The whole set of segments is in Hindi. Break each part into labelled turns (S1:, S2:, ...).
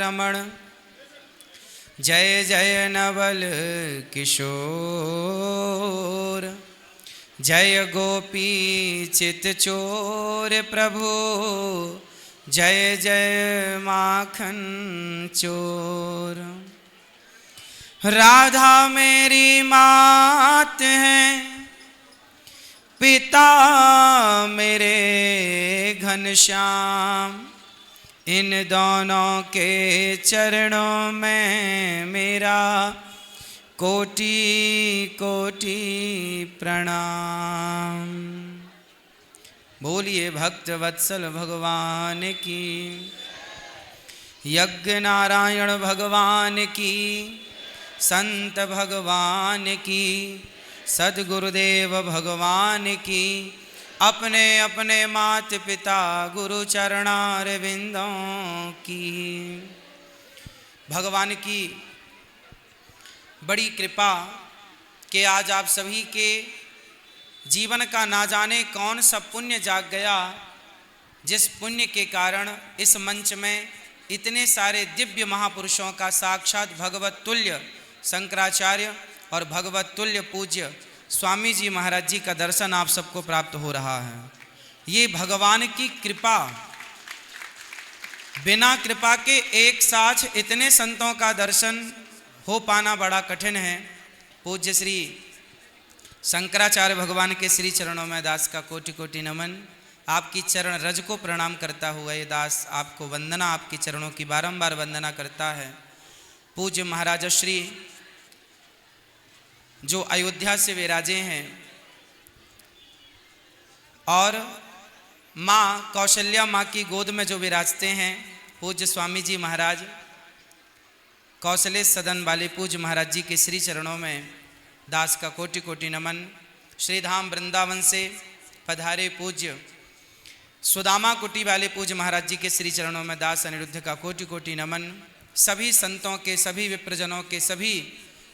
S1: रमण जय जय नवल किशोर जय गोपी चित चोर प्रभु जय जय माखन चोर। राधा मेरी मात है पिता मेरे घनश्याम इन दोनों के चरणों में मेरा कोटि कोटि प्रणाम। बोलिए भक्त वत्सल भगवान की, यज्ञ नारायण भगवान की, संत भगवान की, सद्गुरुदेव भगवान की, अपने अपने मात पिता गुरु चरणारविंदों की। भगवान की बड़ी कृपा कि आज आप सभी के जीवन का ना जाने कौन सा पुण्य जाग गया, जिस पुण्य के कारण इस मंच में इतने सारे दिव्य महापुरुषों का साक्षात भगवत तुल्य शंकराचार्य और भगवत तुल्य पूज्य स्वामी जी महाराज जी का दर्शन आप सबको प्राप्त हो रहा है। ये भगवान की कृपा, बिना कृपा के एक साथ इतने संतों का दर्शन हो पाना बड़ा कठिन है। पूज्य श्री शंकराचार्य भगवान के श्री चरणों में दास का कोटि कोटि नमन। आपकी चरण रज को प्रणाम करता हुआ ये दास आपको वंदना, आपके चरणों की बारंबार वंदना करता है। पूज्य महाराज श्री जो अयोध्या से विराजे हैं और माँ कौशल्या माँ की गोद में जो विराजते हैं, पूज्य स्वामी जी महाराज कौशलेश सदन वाले पूज्य महाराज जी के श्री चरणों में दास का कोटि कोटि नमन। श्रीधाम वृंदावन से पधारे पूज्य सुदामा कुटी वाले पूज्य महाराज जी के श्री चरणों में दास अनिरुद्ध का कोटि कोटि नमन। सभी संतों के, सभी विप्रजनों के, सभी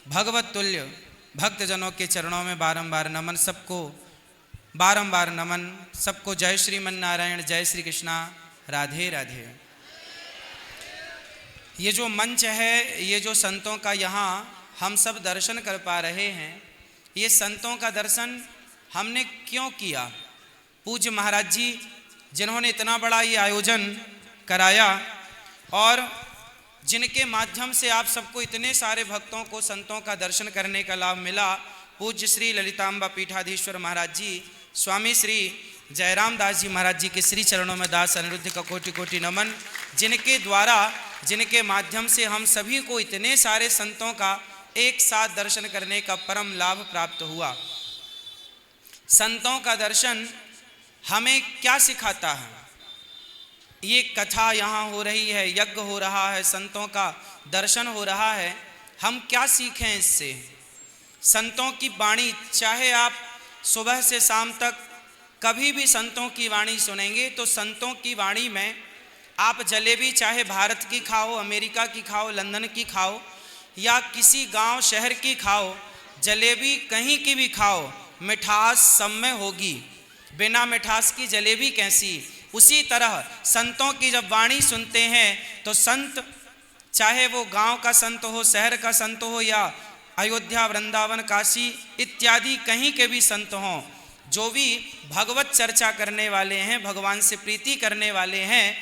S1: भगवत तुल्य भक्तजनों के चरणों में बारंबार नमन, सबको बारंबार नमन। सबको जय श्रीमन नारायण, जय श्री कृष्णा, राधे राधे। ये जो मंच है, ये जो संतों का यहाँ हम सब दर्शन कर पा रहे हैं, ये संतों का दर्शन हमने क्यों किया? पूज्य महाराज जी जिन्होंने इतना बड़ा ये आयोजन कराया और जिनके माध्यम से आप सबको इतने सारे भक्तों को, संतों का दर्शन करने का लाभ मिला, पूज्य श्री ललितांबा पीठाधीश्वर महाराज जी, स्वामी श्री जयराम दास जी महाराज जी के श्री चरणों में दास अनिरुद्ध का कोटि कोटि नमन। जिनके द्वारा, जिनके माध्यम से हम सभी को इतने सारे संतों का एक साथ दर्शन करने का परम लाभ प्राप्त हुआ। संतों का दर्शन हमें क्या सिखाता है? ये कथा यहाँ हो रही है, यज्ञ हो रहा है, संतों का दर्शन हो रहा है, हम क्या सीखें इससे? संतों की वाणी, चाहे आप सुबह से शाम तक कभी भी संतों की वाणी सुनेंगे तो संतों की वाणी में आप जलेबी चाहे भारत की खाओ, अमेरिका की खाओ, लंदन की खाओ या किसी गांव शहर की खाओ, जलेबी कहीं की भी खाओ, मिठास सब में होगी। बिना मिठास की जलेबी कैसी? उसी तरह संतों की जब वाणी सुनते हैं तो संत, चाहे वो गांव का संत हो, शहर का संत हो या अयोध्या, वृंदावन, काशी इत्यादि कहीं के भी संत हों, जो भी भगवत चर्चा करने वाले हैं, भगवान से प्रीति करने वाले हैं,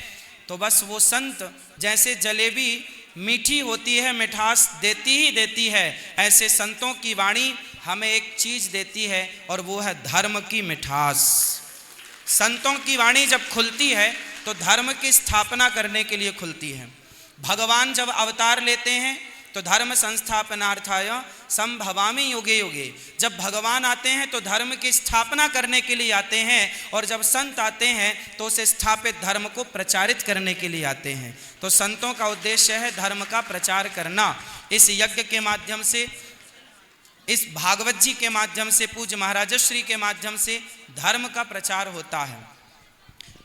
S1: तो बस वो संत जैसे जलेबी मीठी होती है, मिठास देती ही देती है, ऐसे संतों की वाणी हमें एक चीज़ देती है और वो है धर्म की मिठास। संतों की वाणी जब खुलती है तो धर्म की स्थापना करने के लिए खुलती है। भगवान जब अवतार लेते हैं तो धर्म संस्थापनार्थाय संभवामि युगे युगे। जब भगवान आते हैं तो धर्म की स्थापना करने के लिए आते हैं और जब संत आते हैं तो उसे स्थापित धर्म को प्रचारित करने के लिए आते हैं। तो संतों का उद्देश्य है धर्म का प्रचार करना। इस यज्ञ के माध्यम से, इस भागवत जी के माध्यम से, पूज्य महाराज श्री के माध्यम से धर्म का प्रचार होता है।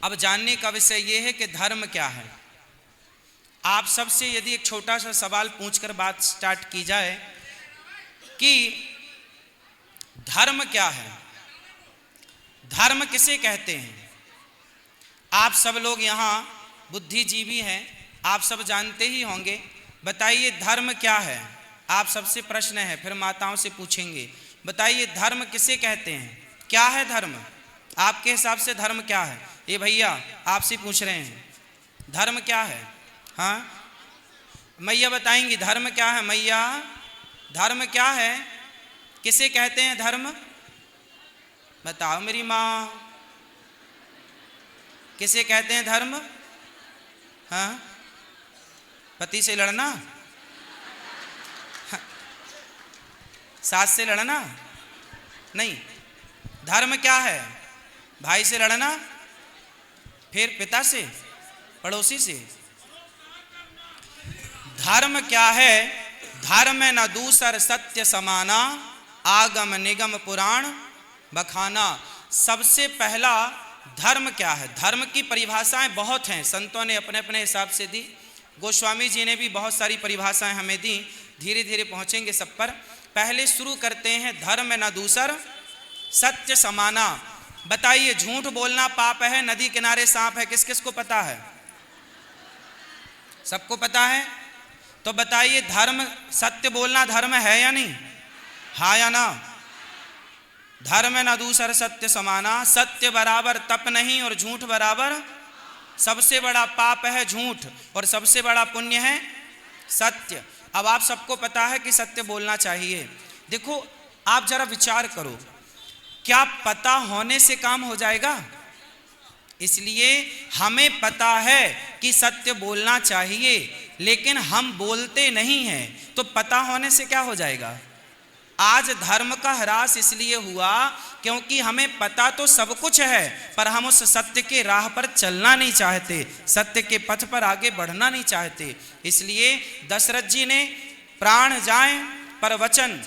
S1: अब जानने का विषय ये है कि धर्म क्या है। आप सबसे यदि एक छोटा सा सवाल पूछकर बात स्टार्ट की जाए कि धर्म क्या है, धर्म किसे कहते हैं? आप सब लोग यहाँ बुद्धिजीवी हैं, आप सब जानते ही होंगे। बताइए धर्म क्या है? आप सबसे प्रश्न है, फिर माताओं से पूछेंगे। बताइए धर्म किसे कहते हैं? क्या है धर्म? आपके हिसाब से धर्म क्या है? ये भैया आपसे पूछ रहे हैं, धर्म क्या है? हाँ मैया बताएंगी धर्म क्या है। मैया धर्म क्या है? किसे कहते हैं धर्म? बताओ मेरी माँ, किसे कहते हैं धर्म? हाँ पति से लड़ना, सास से लड़ना नहीं। धर्म क्या है? भाई से लड़ना, फिर पिता से, पड़ोसी से। धर्म क्या है? धर्म न दूसर सत्य समाना, आगम निगम पुराण बखाना। सबसे पहला धर्म क्या है? धर्म की परिभाषाएं बहुत हैं, संतों ने अपने अपने हिसाब से दी। गोस्वामी जी ने भी बहुत सारी परिभाषाएं हमें दी, धीरे धीरे पहुंचेंगे सब पर। पहले शुरू करते हैं, धर्म न दूसर सत्य समाना। बताइए झूठ बोलना पाप है, नदी किनारे सांप है, किस किस को पता है? सबको पता है। तो बताइए धर्म, सत्य बोलना धर्म है या नहीं? हाँ या ना? धर्म न दूसर सत्य समाना। सत्य बराबर तप नहीं और झूठ बराबर, सबसे बड़ा पाप है झूठ और सबसे बड़ा पुण्य है सत्य। अब आप सबको पता है कि सत्य बोलना चाहिए। देखो आप जरा विचार करो, क्या पता होने से काम हो जाएगा? इसलिए हमें पता है कि सत्य बोलना चाहिए, लेकिन हम बोलते नहीं हैं, तो पता होने से क्या हो जाएगा? आज धर्म का ह्रास इसलिए हुआ क्योंकि हमें पता तो सब कुछ है, पर हम उस सत्य के राह पर चलना नहीं चाहते, सत्य के पथ पर आगे बढ़ना नहीं चाहते। इसलिए दशरथ जी ने प्राण जाए पर वचन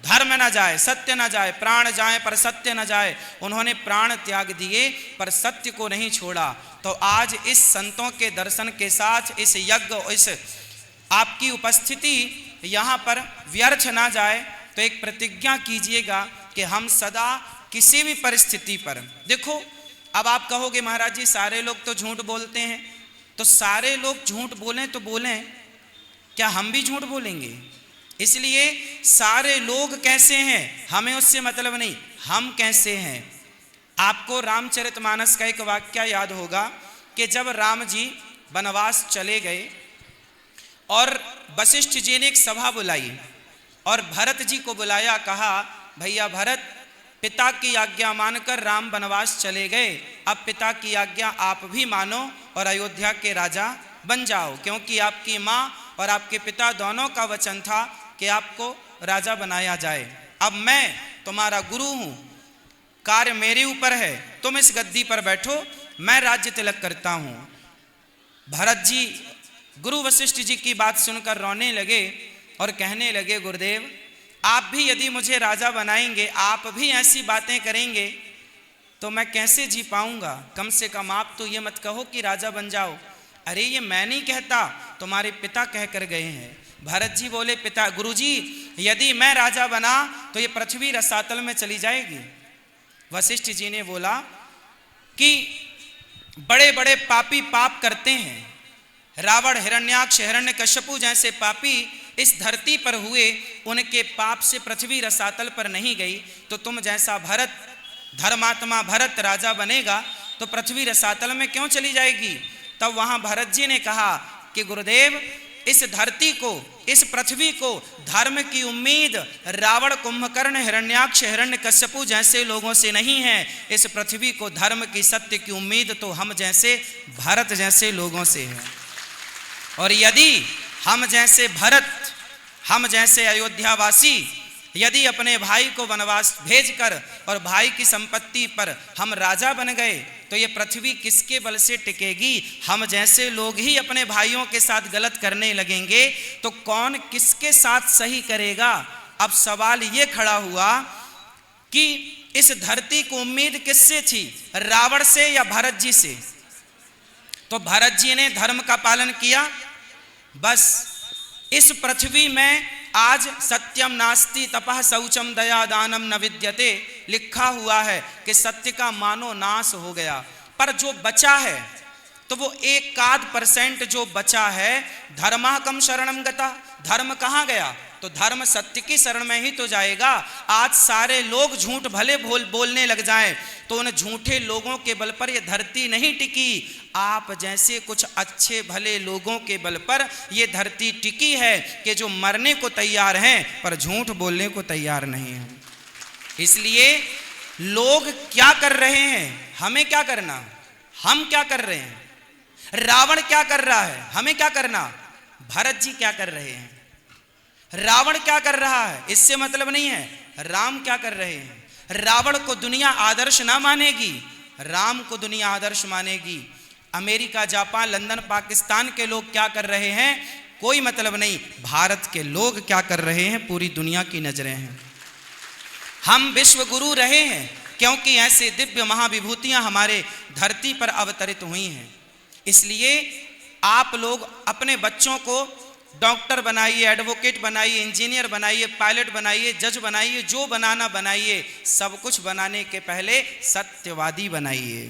S1: धर्म न जाए, सत्य न जाए, प्राण जाए पर सत्य न जाए। उन्होंने प्राण त्याग दिए पर सत्य को नहीं छोड़ा। तो आज इस संतों के दर्शन के साथ इस यज्ञ, इस आपकी उपस्थिति यहाँ पर व्यर्थ ना जाए, तो एक प्रतिज्ञा कीजिएगा कि हम सदा किसी भी परिस्थिति पर, देखो अब आप कहोगे महाराज जी सारे लोग तो झूठ बोलते हैं, तो सारे लोग झूठ बोलें तो बोलें, क्या हम भी झूठ बोलेंगे? इसलिए सारे लोग कैसे हैं हमें उससे मतलब नहीं, हम कैसे हैं। आपको रामचरितमानस का एक वाक्य याद होगा कि जब राम जी वनवास चले गए और वशिष्ठ जी ने एक सभा बुलाई और भरत जी को बुलाया, कहा भैया भरत, पिता की आज्ञा मानकर राम वनवास चले गए, अब पिता की आज्ञा आप भी मानो और अयोध्या के राजा बन जाओ, क्योंकि आपकी माँ और आपके पिता दोनों का वचन था कि आपको राजा बनाया जाए। अब मैं तुम्हारा गुरु हूँ, कार्य मेरे ऊपर है, तुम इस गद्दी पर बैठो, मैं राज्य तिलक करता हूँ। भरत जी गुरु वशिष्ठ जी की बात सुनकर रोने लगे और कहने लगे, गुरुदेव आप भी यदि मुझे राजा बनाएंगे, आप भी ऐसी बातें करेंगे तो मैं कैसे जी पाऊंगा? कम से कम आप तो ये मत कहो कि राजा बन जाओ। अरे ये मैं नहीं कहता, तुम्हारे पिता कह कर गए हैं। भरत जी बोले, पिता गुरुजी यदि मैं राजा बना तो ये पृथ्वी रसातल में चली जाएगी। वशिष्ठ जी ने बोला कि बड़े बड़े पापी पाप करते हैं, रावण, हिरण्याक्ष, हिरण्यकश्यपु जैसे पापी इस धरती पर हुए, उनके पाप से पृथ्वी रसातल पर नहीं गई, तो तुम जैसा भरत, धर्मात्मा भरत राजा बनेगा तो पृथ्वी रसातल में क्यों चली जाएगी? तब वहां भरत जी ने कहा कि गुरुदेव इस धरती को, इस पृथ्वी को धर्म की उम्मीद रावण, कुंभकर्ण, हिरण्याक्ष, हिरण्यकश्यपु जैसे लोगों से नहीं है। इस पृथ्वी को धर्म की, सत्य की उम्मीद तो हम जैसे भरत जैसे लोगों से है। और यदि हम जैसे भरत, हम जैसे अयोध्यावासी यदि अपने भाई को वनवास भेजकर और भाई की संपत्ति पर हम राजा बन गए तो ये पृथ्वी किसके बल से टिकेगी? हम जैसे लोग ही अपने भाइयों के साथ गलत करने लगेंगे तो कौन किसके साथ सही करेगा? अब सवाल ये खड़ा हुआ कि इस धरती को उम्मीद किससे थी, रावण से या भरत जी से? तो भरत जी ने धर्म का पालन किया। बस इस पृथ्वी में आज सत्यम नास्ति तपः शौचम दया दानम न विद्यते लिखा हुआ है कि सत्य का मानो नाश हो गया, पर जो बचा है तो वो 1% जो बचा है, धर्मः कम शरणम गता, धर्म कहाँ गया? तो धर्म सत्य की शरण में ही तो जाएगा। आज सारे लोग झूठ भले बोलने लग जाएं, तो उन झूठे लोगों के बल पर ये धरती नहीं टिकी। आप जैसे कुछ अच्छे भले लोगों के बल पर ये धरती टिकी है कि जो मरने को तैयार हैं पर झूठ बोलने को तैयार नहीं है। इसलिए लोग क्या कर रहे हैं, हमें क्या करना? हम क्या कर रहे हैं? रावण क्या कर रहा है, हमें क्या करना? भरत जी क्या कर रहे हैं? रावण क्या कर रहा है, इससे मतलब नहीं है। राम क्या कर रहे हैं? रावण को दुनिया आदर्श ना मानेगी, राम को दुनिया आदर्श मानेगी। अमेरिका, जापान, लंदन, पाकिस्तान के लोग क्या कर रहे हैं, कोई मतलब नहीं। भारत के लोग क्या कर रहे हैं, पूरी दुनिया की नजरें हैं। हम विश्व गुरु रहे हैं क्योंकि ऐसे दिव्य महाविभूतियां हमारे धरती पर अवतरित हुई हैं। इसलिए आप लोग अपने बच्चों को डॉक्टर बनाइए, एडवोकेट बनाइए, इंजीनियर बनाइए, पायलट बनाइए, जज बनाइए, जो बनाना बनाइए। सब कुछ बनाने के पहले सत्यवादी बनाइए।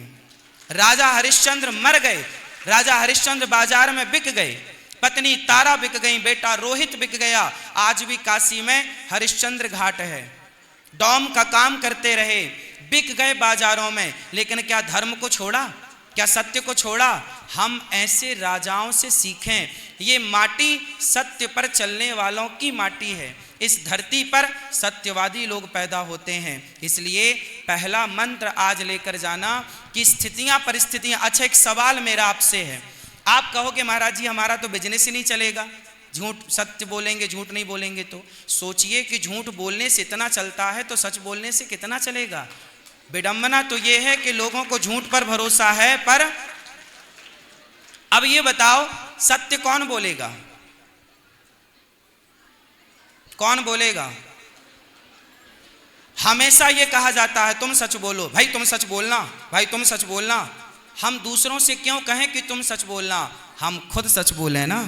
S1: राजा हरिश्चंद्र मर गए, राजा हरिश्चंद्र बाजार में बिक गए, पत्नी तारा बिक गई, बेटा रोहित बिक गया। आज भी काशी में हरिश्चंद्र घाट है। डॉम का काम करते रहे, बिक गए बाजारों में, लेकिन क्या धर्म को छोड़ा? क्या सत्य को छोड़ा? हम ऐसे राजाओं से सीखें। ये माटी सत्य पर चलने वालों की माटी है। इस धरती पर सत्यवादी लोग पैदा होते हैं। इसलिए पहला मंत्र आज लेकर जाना कि स्थितियां परिस्थितियां। अच्छा, एक सवाल मेरा आपसे है। आप कहोगे महाराज जी हमारा तो बिजनेस ही नहीं चलेगा, झूठ सत्य बोलेंगे, झूठ नहीं बोलेंगे। तो सोचिए कि झूठ बोलने से इतना चलता है तो सच बोलने से कितना चलेगा। विडंबना तो यह है कि लोगों को झूठ पर भरोसा है, पर अब ये बताओ सत्य कौन बोलेगा? कौन बोलेगा? हमेशा ये कहा जाता है तुम सच बोलो, भाई तुम सच बोलना, भाई तुम सच बोलना। हम दूसरों से क्यों कहें कि तुम सच बोलना? हम खुद सच बोले ना।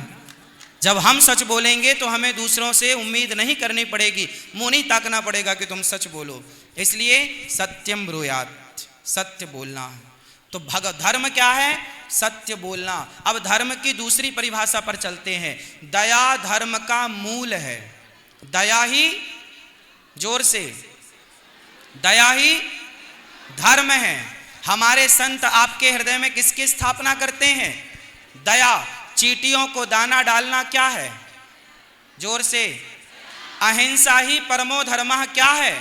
S1: जब हम सच बोलेंगे तो हमें दूसरों से उम्मीद नहीं करनी पड़ेगी, मुंह नहीं ताकना पड़ेगा कि तुम सच बोलो। इसलिए सत्यम ब्रूयात्, सत्य बोलना। तो धर्म क्या है? सत्य बोलना। अब धर्म की दूसरी परिभाषा पर चलते हैं। दया धर्म का मूल है। दया ही, जोर से, दया ही धर्म है। हमारे संत आपके हृदय में किसकी स्थापना करते हैं? दया। चींटियों को दाना डालना क्या है? जोर से। अहिंसा ही परमो धर्मः क्या है?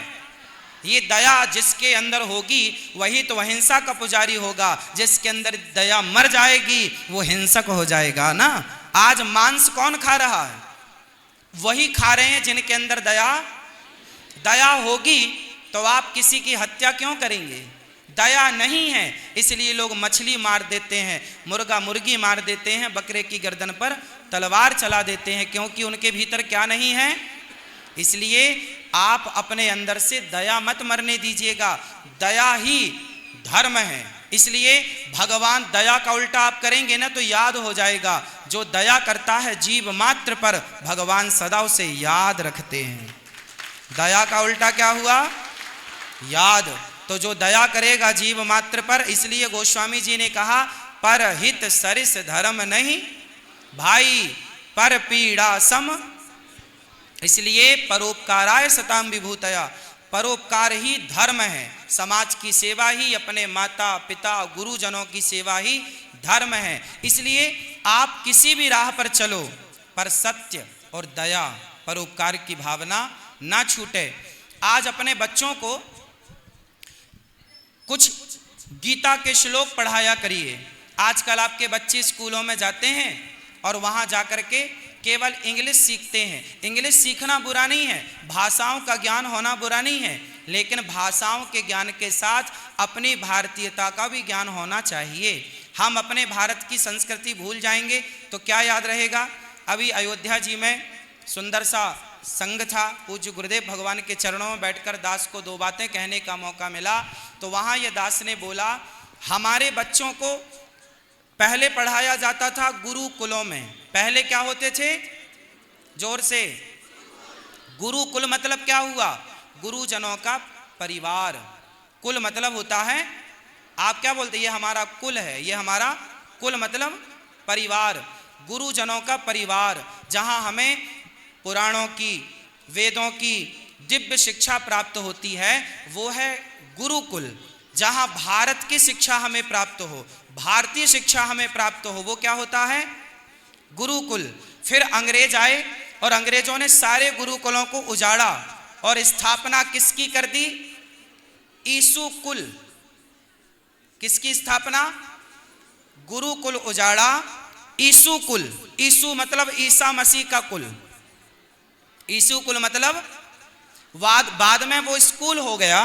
S1: ये दया जिसके अंदर होगी वही तो अहिंसा का पुजारी होगा। जिसके अंदर दया मर जाएगी वो हिंसक हो जाएगा ना। आज मांस कौन खा रहा है? वही खा रहे हैं जिनके अंदर दया होगी तो आप किसी की हत्या क्यों करेंगे? दया नहीं है, इसलिए लोग मछली मार देते हैं, मुर्गा मुर्गी मार देते हैं, बकरे की गर्दन पर तलवार चला देते हैं, क्योंकि उनके भीतर क्या नहीं है? इसलिए आप अपने अंदर से दया मत मरने दीजिएगा। दया ही धर्म है। इसलिए भगवान दया का उल्टा आप करेंगे ना तो याद हो जाएगा। जो दया करता है जीव मात्र पर, भगवान सदा उसे याद रखते हैं। दया का उल्टा क्या हुआ? याद। तो जो दया करेगा जीव मात्र पर, इसलिए गोस्वामी जी ने कहा परहित सरिस धर्म नहीं भाई पर पीड़ा सम। इसलिए परोपकाराय सताम विभूतया, परोपकार ही धर्म है। समाज की सेवा ही, अपने माता पिता गुरुजनों की सेवा ही धर्म है। इसलिए आप किसी भी राह पर चलो पर सत्य और दया, परोपकार की भावना ना छूटे। आज अपने बच्चों को कुछ गीता के श्लोक पढ़ाया करिए। आजकल आपके बच्चे स्कूलों में जाते हैं और वहां जाकर के केवल इंग्लिश सीखते हैं। इंग्लिश सीखना बुरा नहीं है, भाषाओं का ज्ञान होना बुरा नहीं है, लेकिन भाषाओं के ज्ञान के साथ अपनी भारतीयता का भी ज्ञान होना चाहिए। हम अपने भारत की संस्कृति भूल जाएंगे तो क्या याद रहेगा? अभी अयोध्या जी में सुंदर सा संघ था, पूज्य गुरुदेव भगवान के चरणों में बैठकर दास को दो बातें कहने का मौका मिला। तो वहाँ ये दास ने बोला, हमारे बच्चों को पहले पढ़ाया जाता था गुरुकुलों में। पहले क्या होते थे? जोर से। गुरुकुल मतलब क्या हुआ? गुरुजनों का परिवार। कुल मतलब होता है, आप क्या बोलते हैं? ये हमारा कुल है, ये हमारा कुल मतलब परिवार, गुरुजनों का परिवार, जहां हमें पुराणों की, वेदों की दिव्य शिक्षा प्राप्त होती है, वो है गुरुकुल। जहां भारत की शिक्षा हमें प्राप्त हो, भारतीय शिक्षा हमें प्राप्त हो, वो क्या होता है? गुरुकुल। फिर अंग्रेज आए और अंग्रेजों ने सारे गुरुकुलों को उजाड़ा और स्थापना किसकी कर दी? ईसु कुल। किसकी स्थापना? गुरुकुल उजाड़ा, ईसु कुल। ईसु मतलब ईसा मसीह का कुल। ईसु कुल मतलब बाद में वो स्कूल हो गया,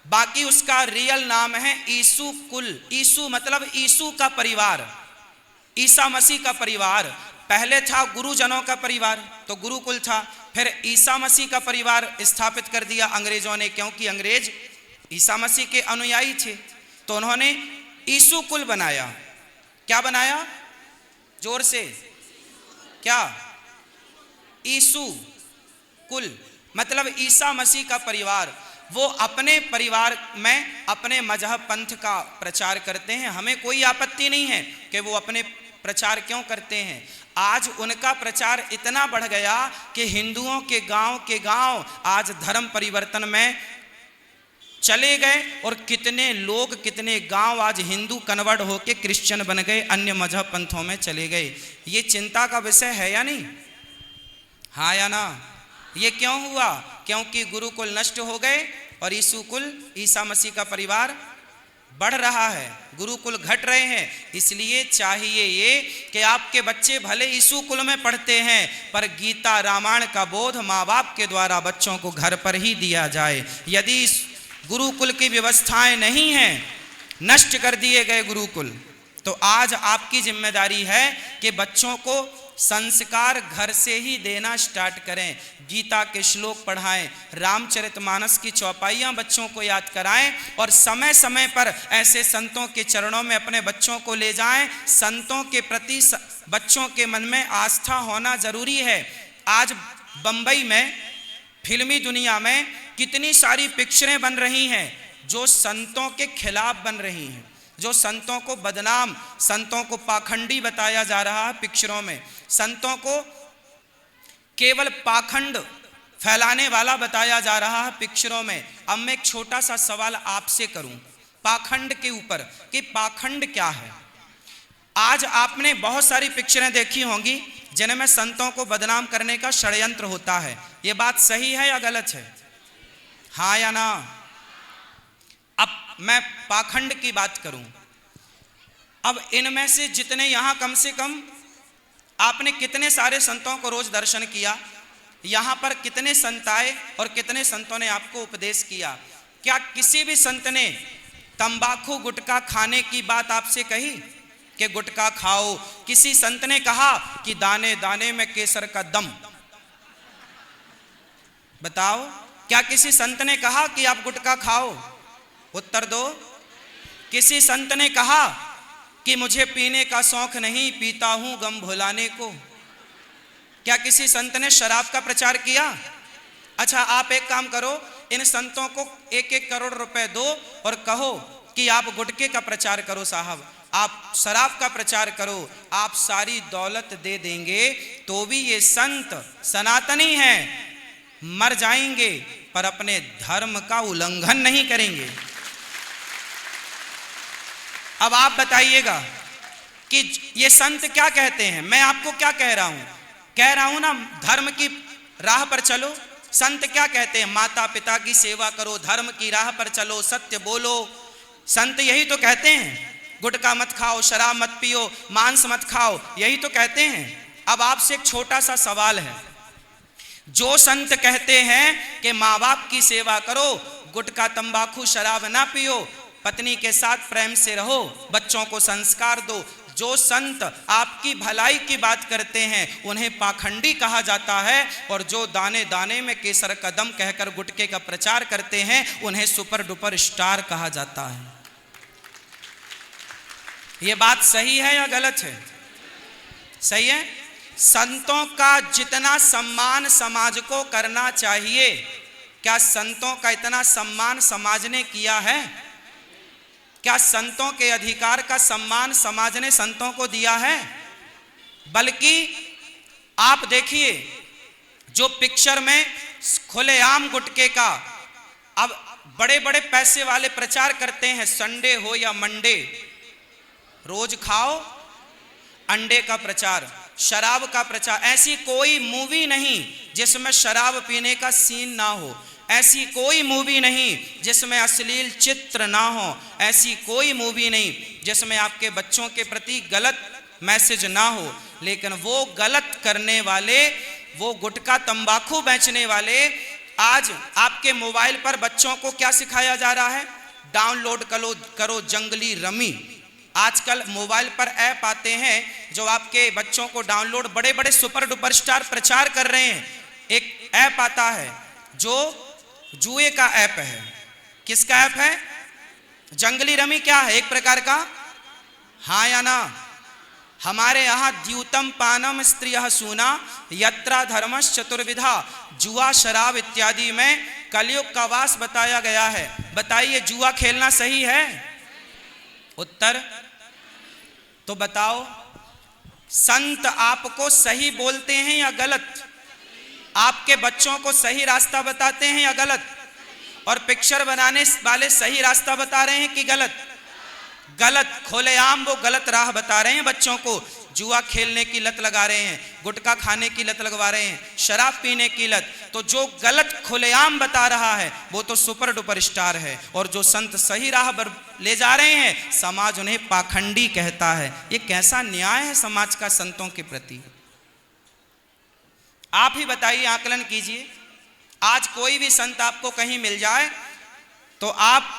S1: बाकी उसका रियल नाम है ईसु कुल। ईसु मतलब ईसु का परिवार, ईसा मसीह का परिवार। पहले था गुरुजनों का परिवार, तो गुरुकुल था। फिर ईसा मसीह का परिवार स्थापित कर दिया अंग्रेजों ने, क्योंकि अंग्रेज ईसा मसीह के अनुयायी थे, तो उन्होंने ईसु कुल बनाया। क्या बनाया? जोर से क्या? ईसु कुल मतलब ईसा मसीह का परिवार। वो अपने परिवार में अपने मजहब पंथ का प्रचार करते हैं, हमें कोई आपत्ति नहीं है कि वो अपने प्रचार क्यों करते हैं। आज उनका प्रचार इतना बढ़ गया कि हिंदुओं के गांव आज धर्म परिवर्तन में चले गए, और कितने लोग, कितने गांव आज हिंदू कन्वर्ट होके क्रिश्चियन बन गए, अन्य मजहब पंथों में चले गए। ये चिंता का विषय है या नहीं? हाँ या ना? ये क्यों हुआ? क्योंकि गुरुकुल नष्ट हो गए और ईसु कुल, ईसा मसीह का परिवार बढ़ रहा है, गुरुकुल घट रहे हैं। इसलिए चाहिए ये कि आपके बच्चे भले ईसु कुल में पढ़ते हैं, पर गीता रामायण का बोध माँ बाप के द्वारा बच्चों को घर पर ही दिया जाए। यदि गुरुकुल की व्यवस्थाएं नहीं हैं, नष्ट कर दिए गए गुरुकुल, तो आज आपकी जिम्मेदारी है कि बच्चों को संस्कार घर से ही देना स्टार्ट करें। गीता के श्लोक पढ़ाएं, रामचरितमानस की चौपाइयां बच्चों को याद कराएं, और समय समय पर ऐसे संतों के चरणों में अपने बच्चों को ले जाएं। संतों के प्रति बच्चों के मन में आस्था होना जरूरी है। आज बंबई में, फिल्मी दुनिया में कितनी सारी पिक्चरें बन रही हैं जो संतों के खिलाफ बन रही हैं, जो संतों को बदनाम, संतों को पाखंडी बताया जा रहा है पिक्चरों में, संतों को केवल पाखंड फैलाने वाला बताया जा रहा है पिक्चरों में। अब मैं एक छोटा सा सवाल आपसे करूं पाखंड के ऊपर, कि पाखंड क्या है? आज आपने बहुत सारी पिक्चरें देखी होंगी जिनमें संतों को बदनाम करने का षड्यंत्र होता है। यह बात सही है या गलत है? हाँ या ना? अब मैं पाखंड की बात करूं, अब इनमें से जितने यहां, कम से कम आपने कितने सारे संतों को रोज दर्शन किया? यहां पर कितने संत आए और कितने संतों ने आपको उपदेश किया? क्या किसी भी संत ने तंबाकू गुटखा खाने की बात आपसे कही कि गुटखा खाओ? किसी संत ने कहा कि दाने दाने में केसर का दम? बताओ, क्या किसी संत ने कहा कि आप गुटखा खाओ? उत्तर दो। किसी संत ने कहा कि मुझे पीने का शौक नहीं, पीता हूं गम भुलाने को? क्या किसी संत ने शराब का प्रचार किया? अच्छा, आप एक काम करो, इन संतों को 1-1 करोड़ रुपए दो और कहो कि आप गुटखे का प्रचार करो साहब, आप शराब का प्रचार करो, आप सारी दौलत दे देंगे तो भी ये संत सनातनी हैं, मर जाएंगे पर अपने धर्म का उल्लंघन नहीं करेंगे। अब आप बताइएगा कि ये संत क्या कहते हैं? मैं आपको क्या कह रहा हूं ना, धर्म की राह पर चलो। संत क्या कहते हैं? माता पिता की सेवा करो, धर्म की राह पर चलो, सत्य बोलो। संत यही तो कहते हैं। गुटखा मत खाओ, शराब मत पियो, मांस मत खाओ, यही तो कहते हैं। अब आपसे एक छोटा सा सवाल है, जो संत कहते हैं कि माँ बाप की सेवा करो, गुटखा तंबाकू शराब ना पियो, पत्नी के साथ प्रेम से रहो, बच्चों को संस्कार दो, जो संत आपकी भलाई की बात करते हैं उन्हें पाखंडी कहा जाता है, और जो दाने दाने में केसर कदम कहकर गुटखे का प्रचार करते हैं उन्हें सुपर डुपर स्टार कहा जाता है। यह बात सही है या गलत है? सही है। संतों का जितना सम्मान समाज को करना चाहिए, क्या संतों का इतना सम्मान समाज ने किया है? क्या संतों के अधिकार का सम्मान समाज ने संतों को दिया है? बल्कि आप देखिए, जो पिक्चर में खुलेआम गुटखे का अब बड़े बड़े पैसे वाले प्रचार करते हैं, संडे हो या मंडे, रोज खाओ अंडे का प्रचार, शराब का प्रचार। ऐसी कोई मूवी नहीं जिसमें शराब पीने का सीन ना हो, ऐसी कोई मूवी नहीं जिसमें अश्लील चित्र ना हो, ऐसी कोई मूवी नहीं जिसमें आपके बच्चों के प्रति गलत मैसेज ना हो। लेकिन वो गलत करने वाले, वो गुटखा तंबाकू बेचने वाले, आज आपके मोबाइल पर बच्चों को क्या सिखाया जा रहा है? डाउनलोड करो जंगली रमी। आजकल मोबाइल पर ऐप आते हैं जो आपके बच्चों को डाउनलोड, बड़े बड़े सुपर डुपर स्टार प्रचार कर रहे हैं। एक ऐप आता है जो जुए का ऐप है। किसका ऐप है? जंगली रमी। क्या है? एक प्रकार का, हाँ या ना? हमारे यहाँ द्यूतम पानम स्त्रियः सूना यत्रा धर्मश्च चतुर्विधा, जुआ शराब इत्यादि में कलयुग का वास बताया गया है। बताइए, जुआ खेलना सही है? उत्तर तो बताओ। संत आपको सही बोलते हैं या गलत? आपके बच्चों को सही रास्ता बताते हैं या गलत? और पिक्चर बनाने वाले सही रास्ता बता रहे हैं कि गलत? गलत। खुलेआम वो गलत राह बता रहे हैं बच्चों को। जुआ खेलने की लत लगा रहे हैं, गुटखा खाने की लत लगवा रहे हैं, शराब पीने की लत। तो जो गलत खुलेआम बता रहा है वो तो सुपर डुपर स्टार है, और जो संत सही राह पर ले जा रहे हैं, समाज उन्हें पाखंडी कहता है। ये कैसा न्याय है समाज का संतों के प्रति? आप ही बताइए, आकलन कीजिए। आज कोई भी संत आपको कहीं मिल जाए तो आप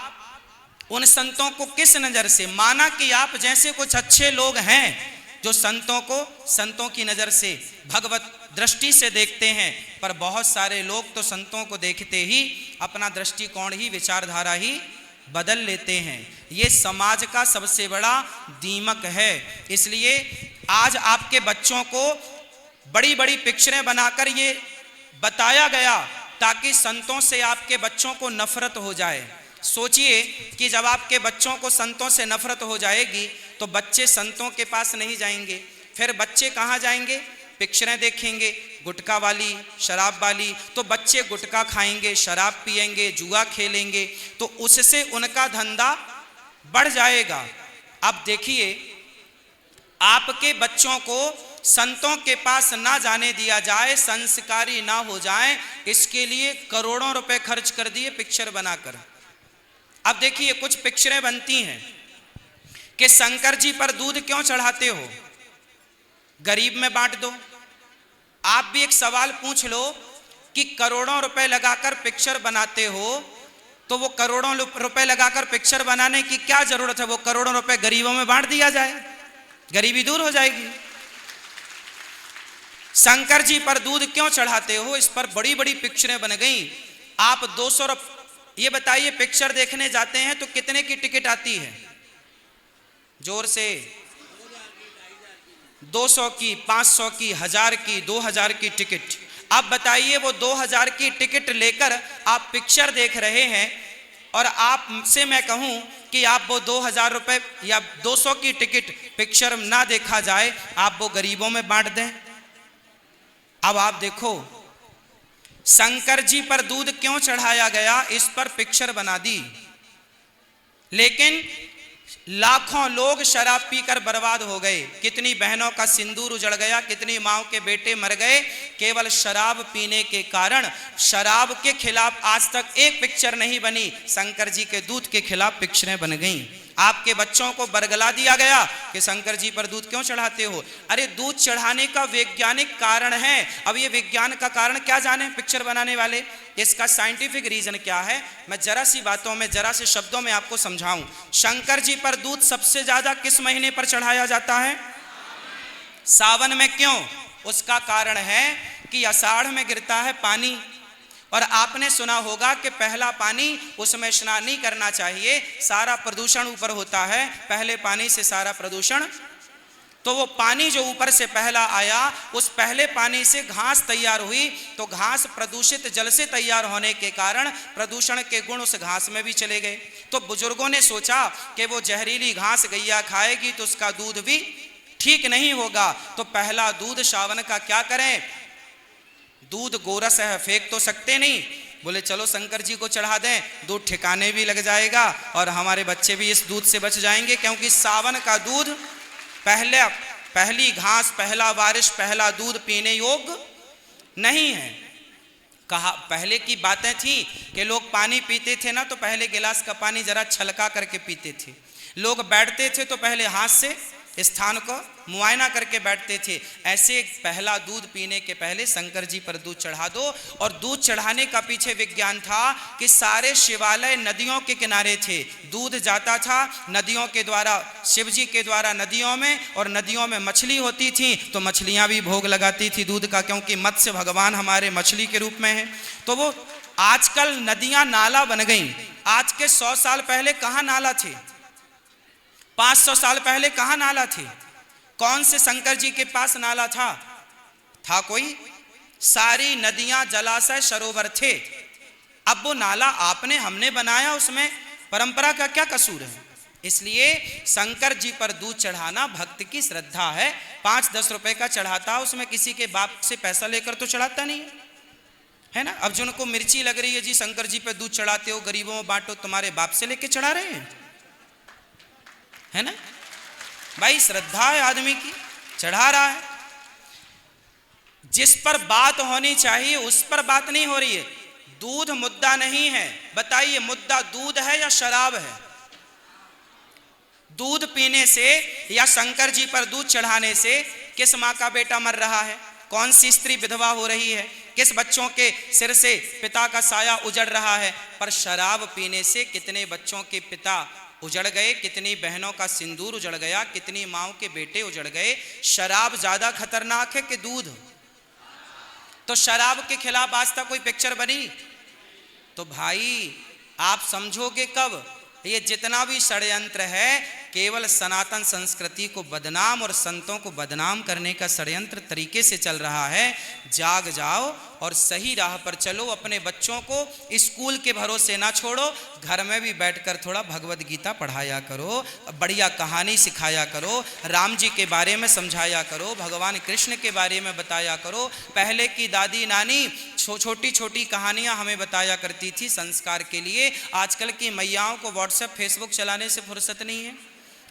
S1: उन संतों को किस नजर से, माना कि आप जैसे कुछ अच्छे लोग हैं जो संतों को संतों की नजर से, भगवत दृष्टि से देखते हैं, पर बहुत सारे लोग तो संतों को देखते ही अपना दृष्टिकोण ही, विचारधारा ही बदल लेते हैं। ये समाज का सबसे बड़ा दीमक है। इसलिए आज आपके बच्चों को बड़ी बड़ी पिक्चरें बनाकर ये बताया गया ताकि संतों से आपके बच्चों को नफरत हो जाए। सोचिए कि जब आपके बच्चों को संतों से नफरत हो जाएगी तो बच्चे संतों के पास नहीं जाएंगे, फिर बच्चे कहाँ जाएंगे? पिक्चरें देखेंगे गुटखा वाली, शराब वाली, तो बच्चे गुटखा खाएंगे, शराब पिएंगे, जुआ खेलेंगे, तो उससे उनका धंधा बढ़ जाएगा। अब देखिए, आपके बच्चों को संतों के पास ना जाने दिया जाए, संस्कारी ना हो जाए, इसके लिए करोड़ों रुपए खर्च कर दिए पिक्चर बनाकर। अब देखिए, कुछ पिक्चरें बनती हैं कि शंकर जी पर दूध क्यों चढ़ाते हो, गरीब में बांट दो। आप भी एक सवाल पूछ लो कि करोड़ों रुपए लगाकर पिक्चर बनाते हो तो वो करोड़ों रुपए लगाकर पिक्चर बनाने की क्या जरूरत है? वो करोड़ों रुपए गरीबों में बांट दिया जाए, गरीबी दूर हो जाएगी। शंकर जी पर दूध क्यों चढ़ाते हो, इस पर बड़ी बड़ी पिक्चरें बन गई। आप 200 रुपए, ये बताइए, पिक्चर देखने जाते हैं तो कितने की टिकट आती है? जोर से। 200 की, 500 की, 1000 की, 2000 की टिकट। अब बताइए, वो 2000 की टिकट लेकर आप पिक्चर देख रहे हैं, और आपसे मैं कहूं कि आप वो 2000 रुपए या 200 की टिकट पिक्चर ना देखा जाए, आप वो गरीबों में बांट दें। अब आप देखो, शंकर जी पर दूध क्यों चढ़ाया गया, इस पर पिक्चर बना दी, लेकिन लाखों लोग शराब पीकर बर्बाद हो गए। कितनी बहनों का सिंदूर उजड़ गया, कितनी माओ के बेटे मर गए, केवल शराब पीने के कारण। शराब के खिलाफ आज तक एक पिक्चर नहीं बनी, शंकर जी के दूध के खिलाफ पिक्चरें बन गईं। आपके बच्चों को बरगला दिया गया कि शंकर जी पर दूध क्यों चढ़ाते हो। अरे दूध चढ़ाने का वैज्ञानिक कारण है। अब ये विज्ञान का कारण क्या जाने पिक्चर बनाने वाले, इसका साइंटिफिक रीजन क्या है, मैं जरा सी बातों में, जरा से शब्दों में आपको समझाऊं। शंकर जी पर दूध सबसे ज्यादा किस महीने पर चढ़ाया जाता है? सावन में। क्यों? उसका कारण है कि आषाढ़ में गिरता है पानी, और आपने सुना होगा कि पहला पानी, उसमें स्नान नहीं करना चाहिए, सारा प्रदूषण ऊपर होता है, पहले पानी से सारा प्रदूषण तो वो पानी जो ऊपर से पहला आया, उस पहले पानी से घास तैयार हुई, तो घास प्रदूषित जल से तैयार होने के कारण प्रदूषण के गुण उस घास में भी चले गए। तो बुजुर्गों ने सोचा कि वो जहरीली घास गैया खाएगी तो उसका दूध भी ठीक नहीं होगा, तो पहला दूध सावन का क्या करें, दूध गोरस है, फेंक तो सकते नहीं, बोले चलो शंकर जी को चढ़ा दें, दूध ठिकाने भी लग जाएगा और हमारे बच्चे भी इस दूध से बच जाएंगे, क्योंकि सावन का दूध पहली घास, पहला बारिश, पहला दूध पीने योग्य नहीं है। कहा पहले की बातें थी कि लोग पानी पीते थे ना, तो पहले गिलास का पानी जरा छलका करके पीते थे, लोग बैठते थे तो पहले हाथ से स्थान को मुआयना करके बैठते थे। ऐसे पहला दूध पीने के पहले शंकर जी पर दूध चढ़ा दो। और दूध चढ़ाने का पीछे विज्ञान था कि सारे शिवालय नदियों के किनारे थे, दूध जाता था नदियों के द्वारा, शिव जी के द्वारा नदियों में, और नदियों में मछली होती थी तो मछलियां भी भोग लगाती थी दूध का, क्योंकि मत्स्य भगवान हमारे मछली के रूप में है। तो वो आजकल नदियां नाला बन गई। आज के 100 साल पहले कहाँ नाला थे, 500 साल पहले कहाँ नाला थे, कौन से शंकर जी के पास नाला था कोई? सारी नदियां, जलाशय, सरोवर थे। अब वो नाला आपने हमने बनाया, उसमें परंपरा का क्या कसूर है? इसलिए शंकर जी पर दूध चढ़ाना भक्त की श्रद्धा है। 5-10 रुपए का चढ़ाता, उसमें किसी के बाप से पैसा लेकर तो चढ़ाता नहीं है ना। अब जिनको मिर्ची लग रही है जी शंकर जी पे दूध चढ़ाते हो, गरीबों में बांटो, तुम्हारे बाप से लेके चढ़ा रहे हैं, है ना भाई? श्रद्धा है आदमी की, चढ़ा रहा है। जिस पर बात होनी चाहिए उस पर बात नहीं हो रही है। दूध मुद्दा नहीं है, बताइए मुद्दा दूध है या शराब है? दूध पीने से या शंकर जी पर दूध चढ़ाने से किस माँ का बेटा मर रहा है, कौन सी स्त्री विधवा हो रही है, किस बच्चों के सिर से पिता का साया उजड़ रहा है? पर शराब पीने से कितने बच्चों के पिता उजड़ गए, कितनी बहनों का सिंदूर उजड़ गया, कितनी माओ के बेटे उजड़ गए। शराब ज्यादा खतरनाक है कि दूध? तो शराब के खिलाफ आज तक कोई पिक्चर बनी? तो भाई आप समझोगे कब? ये जितना भी षड्यंत्र है केवल सनातन संस्कृति को बदनाम और संतों को बदनाम करने का षड्यंत्र तरीके से चल रहा है। जाग जाओ और सही राह पर चलो। अपने बच्चों को स्कूल के भरोसे ना छोड़ो, घर में भी बैठकर थोड़ा भगवत गीता पढ़ाया करो, बढ़िया कहानी सिखाया करो, राम जी के बारे में समझाया करो, भगवान कृष्ण के बारे में बताया करो। पहले की दादी नानी छोटी छोटी कहानियां हमें बताया करती थी संस्कार के लिए। आजकल की मैयाओं को व्हाट्सएप फेसबुक चलाने से फुर्सत नहीं है।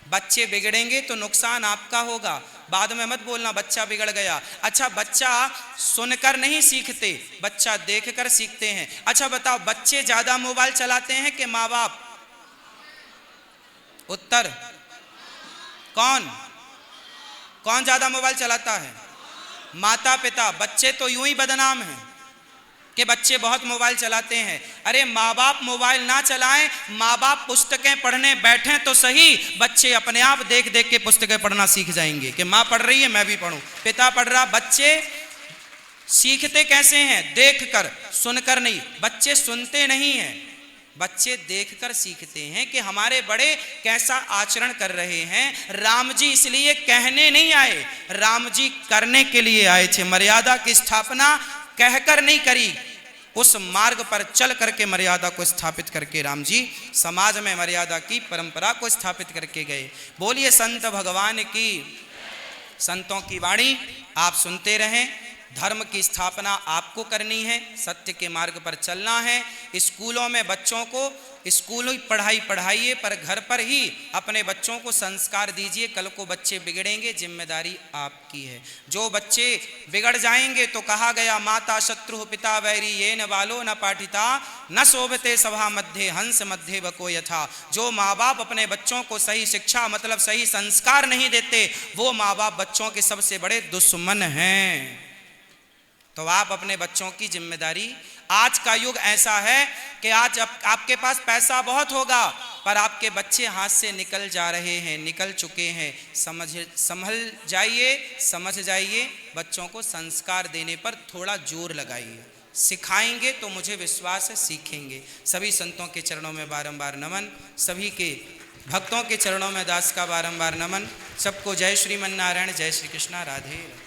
S1: बच्चे बिगड़ेंगे तो नुकसान आपका होगा, बाद में मत बोलना बच्चा बिगड़ गया। अच्छा, बच्चा सुनकर नहीं सीखते, बच्चा देखकर सीखते हैं। अच्छा बताओ, बच्चे ज्यादा मोबाइल चलाते हैं कि माँ बाप? उत्तर कौन ज्यादा मोबाइल चलाता है? माता पिता। बच्चे तो यूं ही बदनाम हैं कि बच्चे बहुत मोबाइल चलाते हैं। अरे माँ बाप मोबाइल ना चलाएं, माँ बाप पुस्तकें पढ़ने बैठें तो सही, बच्चे अपने आप देख देख के पुस्तकें पढ़ना सीख जाएंगे कि माँ पढ़ रही है मैं भी पढ़ूं, पिता पढ़ रहा। बच्चे सीखते कैसे हैं? देखकर, सुनकर नहीं। बच्चे सुनते नहीं हैं, बच्चे देखकर सीखते हैं कि हमारे बड़े कैसा आचरण कर रहे हैं। राम जी इसलिए कहने नहीं आए, राम जी करने के लिए आए थे। मर्यादा की स्थापना कहकर नहीं करी, उस मार्ग पर चल करके मर्यादा को स्थापित करके राम जी समाज में मर्यादा की परंपरा को स्थापित करके गए। बोलिए संत भगवान की। संतों की वाणी आप सुनते रहें। धर्म की स्थापना आपको करनी है, सत्य के मार्ग पर चलना है। स्कूलों में बच्चों को स्कूली पढ़ाई पढ़ाइए, पर घर पर ही अपने बच्चों को संस्कार दीजिए। कल को बच्चे बिगड़ेंगे, जिम्मेदारी आपकी है। जो बच्चे बिगड़ जाएंगे तो कहा गया माता शत्रु पिता वैरी ये न बालो न पाठिता न शोभते सभा मध्य हंस मध्य बको यथा। जो माँ बाप अपने बच्चों को सही शिक्षा मतलब सही संस्कार नहीं देते, वो माँ बाप बच्चों के सबसे बड़े दुश्मन हैं। तो आप अपने बच्चों की जिम्मेदारी। आज का युग ऐसा है कि आज आपके पास पैसा बहुत होगा पर आपके बच्चे हाथ से निकल जा रहे हैं, निकल चुके हैं। संभल जाइए, समझ जाइए। बच्चों को संस्कार देने पर थोड़ा जोर लगाइए। सिखाएंगे तो मुझे विश्वास है सीखेंगे। सभी संतों के चरणों में बारंबार नमन। सभी के भक्तों के चरणों में दास का बारंबार नमन। सबको जय श्रीमन नारायण, जय श्री कृष्णा, राधे।